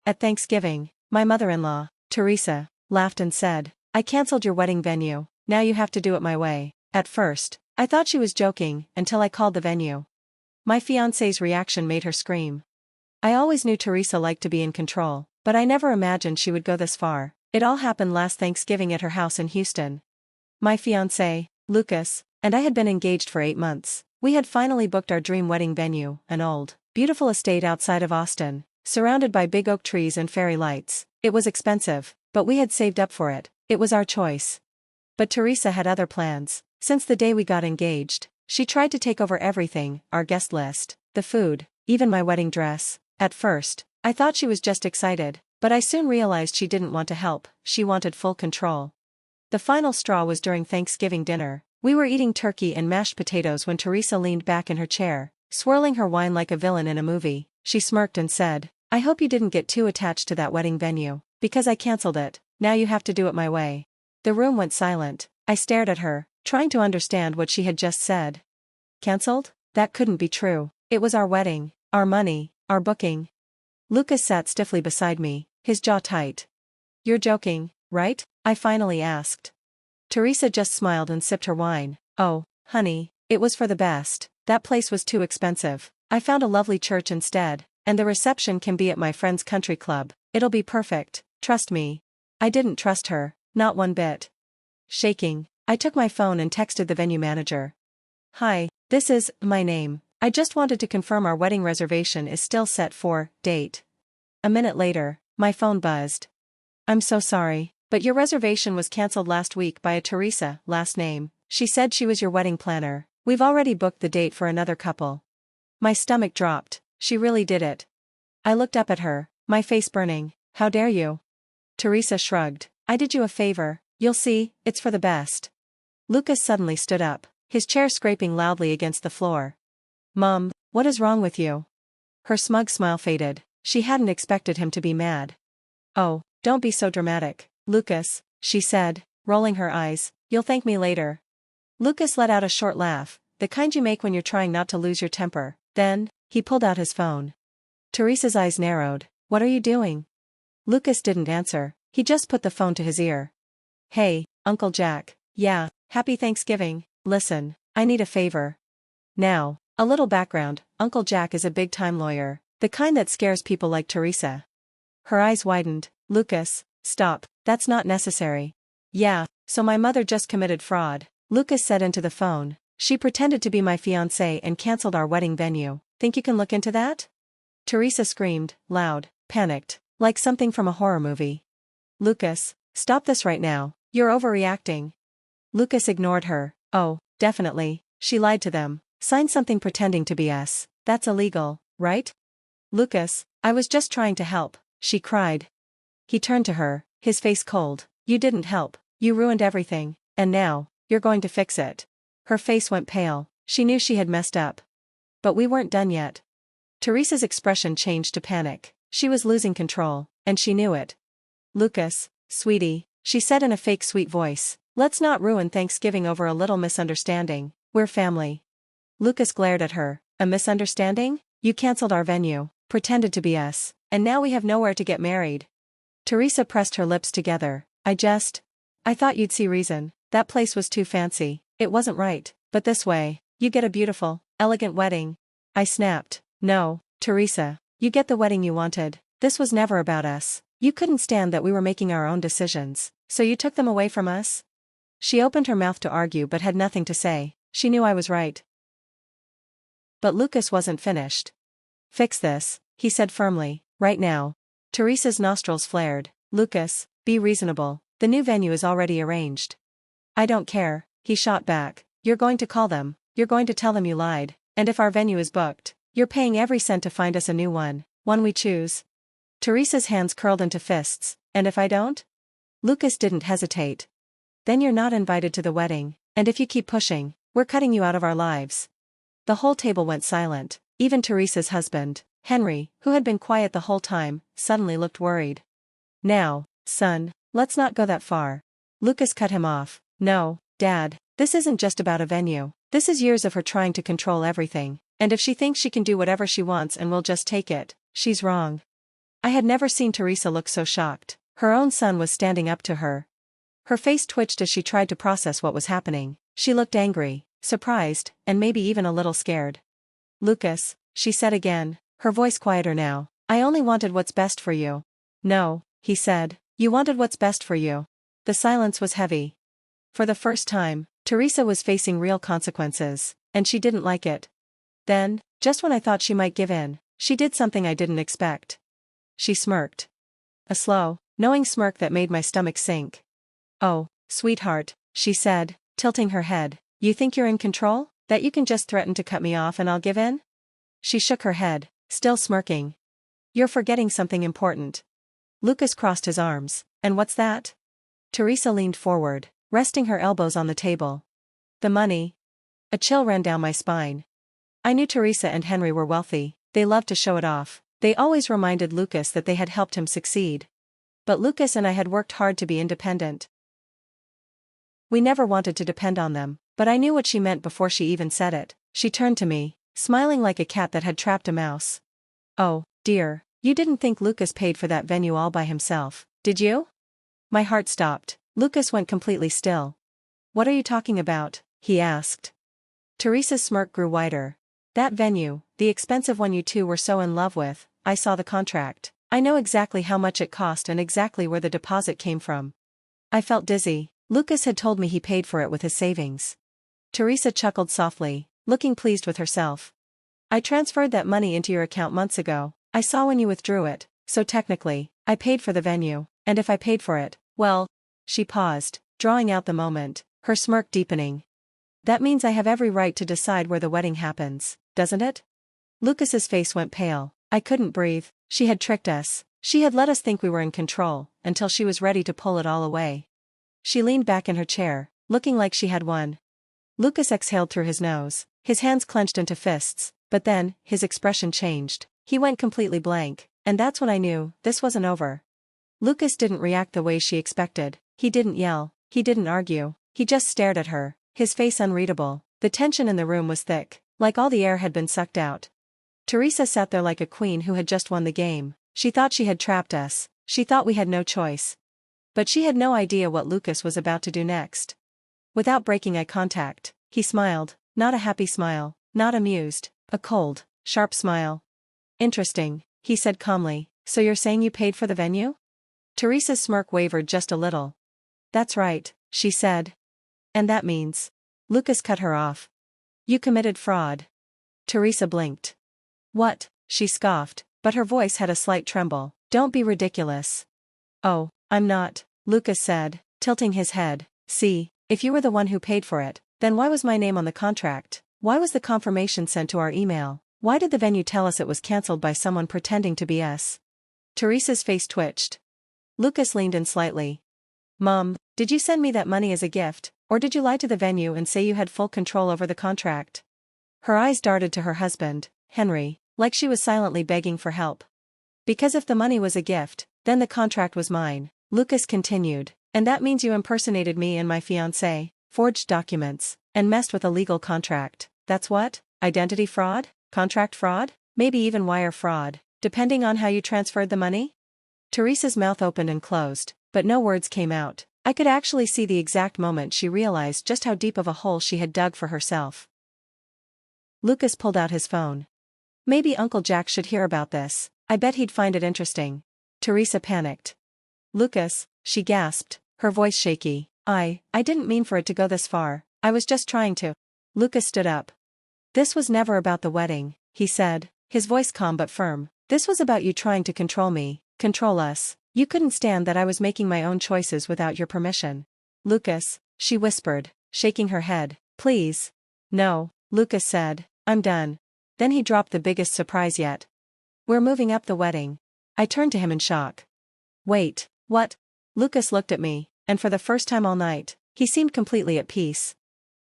At Thanksgiving, my mother-in-law, Theresa, laughed and said, I cancelled your wedding venue, now you have to do it my way. At first, I thought she was joking until I called the venue. My fiancé's reaction made her scream. I always knew Theresa liked to be in control, but I never imagined she would go this far. It all happened last Thanksgiving at her house in Houston. My fiancé, Lucas, and I had been engaged for 8 months. We had finally booked our dream wedding venue, an old, beautiful estate outside of Austin, surrounded by big oak trees and fairy lights. It was expensive, but we had saved up for it. It was our choice. But Theresa had other plans. Since the day we got engaged, she tried to take over everything, our guest list, the food, even my wedding dress. At first, I thought she was just excited, but I soon realized she didn't want to help, she wanted full control. The final straw was during Thanksgiving dinner. We were eating turkey and mashed potatoes when Theresa leaned back in her chair, swirling her wine like a villain in a movie. She smirked and said, I hope you didn't get too attached to that wedding venue, because I cancelled it, now you have to do it my way. The room went silent. I stared at her, trying to understand what she had just said. Cancelled? That couldn't be true. It was our wedding, our money, our booking. Lucas sat stiffly beside me, his jaw tight. You're joking, right? I finally asked. Theresa just smiled and sipped her wine. Oh, honey, it was for the best. That place was too expensive. I found a lovely church instead, and the reception can be at my friend's country club. It'll be perfect, trust me. I didn't trust her, not one bit. Shaking, I took my phone and texted the venue manager. Hi, this is my name. I just wanted to confirm our wedding reservation is still set for date. A minute later, my phone buzzed. I'm so sorry, but your reservation was cancelled last week by a Theresa, last name. She said she was your wedding planner. We've already booked the date for another couple. My stomach dropped. She really did it. I looked up at her, my face burning. How dare you? Theresa shrugged. I did you a favor. You'll see, it's for the best. Lucas suddenly stood up, his chair scraping loudly against the floor. Mom, what is wrong with you? Her smug smile faded. She hadn't expected him to be mad. Oh, don't be so dramatic, Lucas, she said, rolling her eyes. You'll thank me later. Lucas let out a short laugh, the kind you make when you're trying not to lose your temper. Then, he pulled out his phone. Theresa's eyes narrowed. What are you doing? Lucas didn't answer, he just put the phone to his ear. Hey, Uncle Jack. Yeah, happy Thanksgiving. Listen, I need a favor. Now, a little background, Uncle Jack is a big-time lawyer, the kind that scares people like Theresa. Her eyes widened. Lucas, stop, that's not necessary. Yeah, so my mother just committed fraud, Lucas said into the phone. She pretended to be my fiancé and cancelled our wedding venue. Think you can look into that? Theresa screamed, loud, panicked, like something from a horror movie. Lucas, stop this right now, you're overreacting. Lucas ignored her. Oh, definitely, she lied to them, signed something pretending to be us. That's illegal, right? Lucas, I was just trying to help, she cried. He turned to her, his face cold. You didn't help, you ruined everything, and now, you're going to fix it. Her face went pale, she knew she had messed up. But we weren't done yet. Theresa's expression changed to panic. She was losing control, and she knew it. Lucas, sweetie, she said in a fake sweet voice, let's not ruin Thanksgiving over a little misunderstanding. We're family. Lucas glared at her. A misunderstanding? You cancelled our venue, pretended to be us, and now we have nowhere to get married. Theresa pressed her lips together. I thought you'd see reason. That place was too fancy. It wasn't right, but this way, you get a beautiful, elegant wedding. I snapped. No, Theresa, you get the wedding you wanted. This was never about us. You couldn't stand that we were making our own decisions, so you took them away from us? She opened her mouth to argue but had nothing to say. She knew I was right. But Lucas wasn't finished. Fix this, he said firmly, right now. Theresa's nostrils flared. Lucas, be reasonable. The new venue is already arranged. I don't care, he shot back. You're going to call them, you're going to tell them you lied, and if our venue is booked, you're paying every cent to find us a new one we choose. Theresa's hands curled into fists. And if I don't? Lucas didn't hesitate. Then you're not invited to the wedding, and if you keep pushing, we're cutting you out of our lives. The whole table went silent. Even Theresa's husband, Henry, who had been quiet the whole time, suddenly looked worried. Now, son, let's not go that far. Lucas cut him off. No, Dad, this isn't just about a venue. This is years of her trying to control everything, and if she thinks she can do whatever she wants and we'll just take it, she's wrong. I had never seen Theresa look so shocked. Her own son was standing up to her. Her face twitched as she tried to process what was happening. She looked angry, surprised, and maybe even a little scared. "Lucas," she said again, her voice quieter now, "I only wanted what's best for you." "No," he said, "you wanted what's best for you." The silence was heavy. For the first time, Theresa was facing real consequences, and she didn't like it. Then, just when I thought she might give in, she did something I didn't expect. She smirked. A slow, knowing smirk that made my stomach sink. "Oh, sweetheart," she said, tilting her head, "you think you're in control? That you can just threaten to cut me off and I'll give in?" She shook her head, still smirking. "You're forgetting something important." Lucas crossed his arms. "And what's that?" Theresa leaned forward, resting her elbows on the table. "The money." A chill ran down my spine. I knew Theresa and Henry were wealthy. They loved to show it off. They always reminded Lucas that they had helped him succeed. But Lucas and I had worked hard to be independent. We never wanted to depend on them, but I knew what she meant before she even said it. She turned to me, smiling like a cat that had trapped a mouse. "Oh, dear, you didn't think Lucas paid for that venue all by himself, did you?" My heart stopped. Lucas went completely still. "What are you talking about?" he asked. Theresa's smirk grew wider. "That venue, the expensive one you two were so in love with, I saw the contract. I know exactly how much it cost and exactly where the deposit came from." I felt dizzy. Lucas had told me he paid for it with his savings. Theresa chuckled softly, looking pleased with herself. "I transferred that money into your account months ago. I saw when you withdrew it, so technically, I paid for the venue, and if I paid for it, well..." She paused, drawing out the moment, her smirk deepening. "That means I have every right to decide where the wedding happens, doesn't it?" Lucas's face went pale. I couldn't breathe. She had tricked us. She had let us think we were in control, until she was ready to pull it all away. She leaned back in her chair, looking like she had won. Lucas exhaled through his nose, his hands clenched into fists, but then, his expression changed. He went completely blank, and that's when I knew, this wasn't over. Lucas didn't react the way she expected. He didn't yell, he didn't argue, he just stared at her, his face unreadable. The tension in the room was thick, like all the air had been sucked out. Theresa sat there like a queen who had just won the game. She thought she had trapped us, she thought we had no choice. But she had no idea what Lucas was about to do next. Without breaking eye contact, he smiled, not a happy smile, not amused, a cold, sharp smile. "Interesting," he said calmly, "so you're saying you paid for the venue?" Theresa's smirk wavered just a little. "That's right," she said. "And that means..." Lucas cut her off. "You committed fraud." Theresa blinked. "What?" she scoffed, but her voice had a slight tremble. "Don't be ridiculous." "Oh, I'm not," Lucas said, tilting his head. "See, if you were the one who paid for it, then why was my name on the contract? Why was the confirmation sent to our email? Why did the venue tell us it was cancelled by someone pretending to be us?" Theresa's face twitched. Lucas leaned in slightly. "Mom, did you send me that money as a gift, or did you lie to the venue and say you had full control over the contract?" Her eyes darted to her husband, Henry, like she was silently begging for help. "Because if the money was a gift, then the contract was mine," Lucas continued, "and that means you impersonated me and my fiancé, forged documents, and messed with a legal contract. That's what? Identity fraud? Contract fraud? Maybe even wire fraud, depending on how you transferred the money?" Theresa's mouth opened and closed, but no words came out. I could actually see the exact moment she realized just how deep of a hole she had dug for herself. Lucas pulled out his phone. "Maybe Uncle Jack should hear about this. I bet he'd find it interesting." Theresa panicked. "Lucas," she gasped, her voice shaky, I didn't mean for it to go this far. I was just trying to..." Lucas stood up. "This was never about the wedding," he said, his voice calm but firm. "This was about you trying to control me, control us. You couldn't stand that I was making my own choices without your permission." "Lucas," she whispered, shaking her head, "please." "No," Lucas said, "I'm done." Then he dropped the biggest surprise yet. "We're moving up the wedding." I turned to him in shock. "Wait, what?" Lucas looked at me, and for the first time all night, he seemed completely at peace.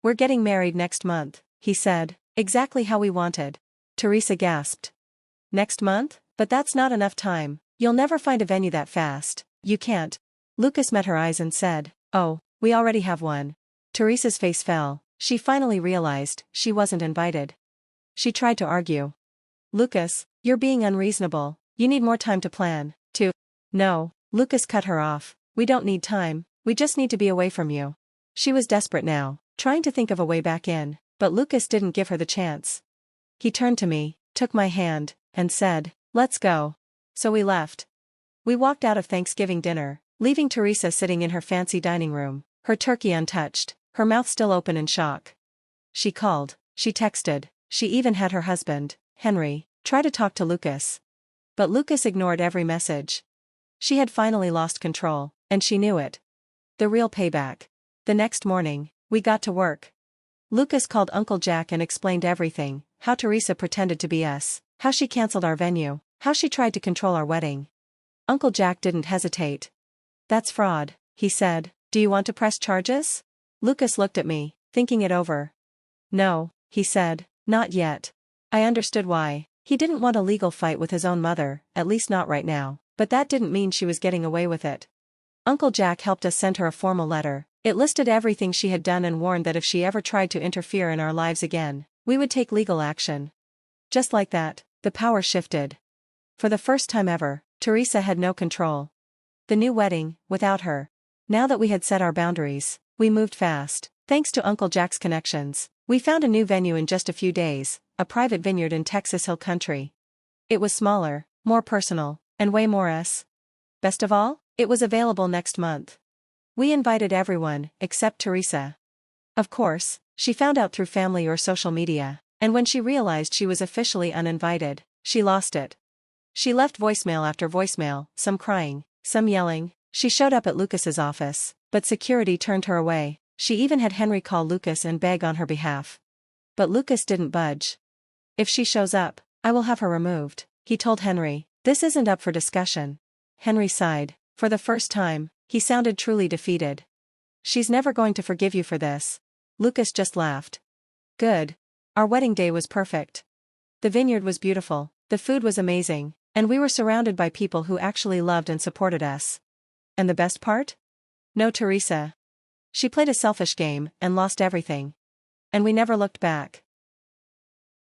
"We're getting married next month," he said, "exactly how we wanted." Theresa gasped. "Next month? But that's not enough time. You'll never find a venue that fast. You can't." Lucas met her eyes and said, "Oh, we already have one." Theresa's face fell. She finally realized she wasn't invited. She tried to argue. "Lucas, you're being unreasonable. You need more time to plan. No, Lucas cut her off. We don't need time, we just need to be away from you. She was desperate now, trying to think of a way back in, but Lucas didn't give her the chance. He turned to me, took my hand, and said, "Let's go." So we left. We walked out of Thanksgiving dinner, leaving Theresa sitting in her fancy dining room, her turkey untouched, her mouth still open in shock. She called, she texted, she even had her husband, Henry, try to talk to Lucas. But Lucas ignored every message. She had finally lost control, and she knew it. The real payback. The next morning, we got to work. Lucas called Uncle Jack and explained everything, how Theresa pretended to be us, how she cancelled our venue, how she tried to control our wedding. Uncle Jack didn't hesitate. "That's fraud," he said. "Do you want to press charges?" Lucas looked at me, thinking it over. "No," he said, "not yet." I understood why. He didn't want a legal fight with his own mother, at least not right now, but that didn't mean she was getting away with it. Uncle Jack helped us send her a formal letter. It listed everything she had done and warned that if she ever tried to interfere in our lives again, we would take legal action. Just like that, the power shifted. For the first time ever, Theresa had no control. The new wedding, without her. Now that we had set our boundaries, we moved fast. Thanks to Uncle Jack's connections, we found a new venue in just a few days, a private vineyard in Texas Hill Country. It was smaller, more personal, and way more us. Best of all, it was available next month. We invited everyone, except Theresa. Of course, she found out through family or social media, and when she realized she was officially uninvited, she lost it. She left voicemail after voicemail, some crying, some yelling. She showed up at Lucas's office, but security turned her away. She even had Henry call Lucas and beg on her behalf. But Lucas didn't budge. "If she shows up, I will have her removed," he told Henry. "This isn't up for discussion." Henry sighed. For the first time, he sounded truly defeated. "She's never going to forgive you for this." Lucas just laughed. Good. Our wedding day was perfect. The vineyard was beautiful, the food was amazing, and we were surrounded by people who actually loved and supported us. And the best part? No Theresa. She played a selfish game and lost everything. And we never looked back.